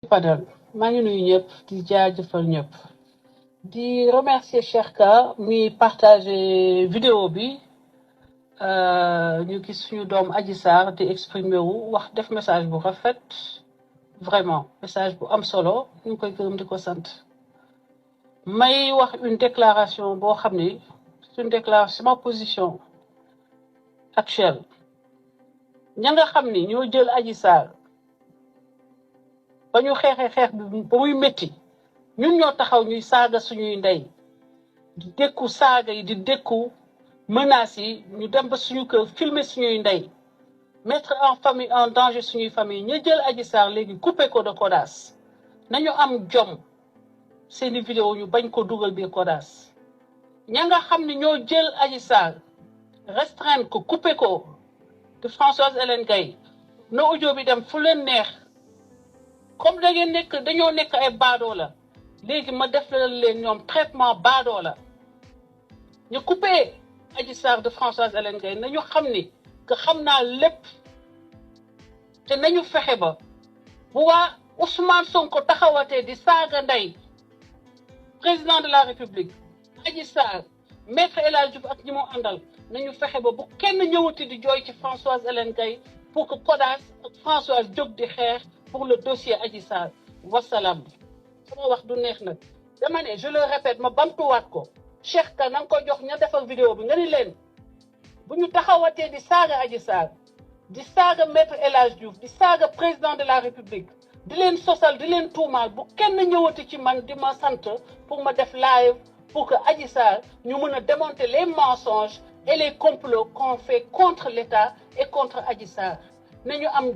Fadel maa ngi nuyu ñëpp di jaajëfal ñëpp di remercier Cheikh Ka mi partagé vidéo bi ñu gis suñu doom Adji Sarr di exprimer wu wax def message bu rafet vraiment message bu am solo ñu ngi koy gërëm di ko sant may wax une déclaration boo xam ni c'est une déclaration ma position actuelle ña nga xam ni ñoo jël Adji Sarr ba ñu xeexee xeex bi ba muy métti ñun ñoo taxaw ñuy saaga suñuy ndey di dékku saaga yi di dékku menaces yi ñu dem ba suñu kër filmer suñuy ndey mettre en danger suñuy famille ñu jël Adji Sarr léegi coupé ko de Kodas nañu am jom seeni vidéo ñu bañ ko dugal biir Kodas ña nga xam ne ñoo jël Adji Sarr restreindre ko coupé ko de Françoise Hélène Gaye na audio bi dem fu leen neex comme dañoo nekk ay baadoo la léegi ma def leen ñoom traitement baadoo la ñu coupé Adji Sarr de Françoise Hélène Gaye nañu xam ni que xam naa lépp te nañu fexe ba bu waa Ousmane Sonko taxawatee di saaga ndey président de la République Adji Sarr maître El Hadji Diouf ak ñi mu àndal nañu fexe ba bu kenn ñëwati di jooy ci Françoise Hélène Gaye pour que Kodas ak Françoise jóg di xeex pour le dossier Adji Sarr wasalaam sama wax du neex nag dama ne je le répète ma bamtuwaat ko Cheikh Ka na nga ko jox ña defar vidéo bi nga ni leen bu ñu taxawatee di saaga Adji Sarr di saaga maître El Hadji Diouf di saaga président de la République di leen sosal di leen tuumaal bu kenn ñëwati ci man di ma sant pour ma def live pour que Adji Sarr ñu mën a démonter les mensonges et les complots qu'on fait contre l'État et contre Adji Sarr nañu am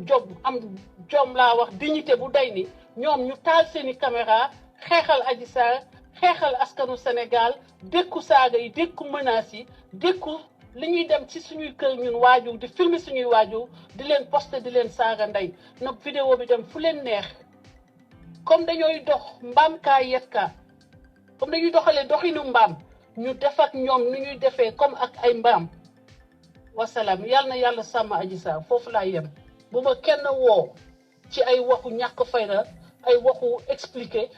jom laa wax dignité bu day ni ñoom ñu taal seeni caméra xeexal Adji Sarr xeexal askanu Sénégal dékku saaga yi dékku menaces yi dékku li ñuy dem ci suñuy kër ñun waajur di filmer suñuy waajur di leen poster di leen saaga ndey nag vidéo bi dem fu leen neex comme dañooy dox mbaam kaa yet kaa comme dañuy doxalee doxinu mbaam ñu def ak ñoom nu ñuy defee comme ak ay mbaam wasalaam yàlla na yàlla sàmm Adji Sarr foofu laa yem bu ma kenn woo ci ay waxu ñàkk fayda ay waxu expliquer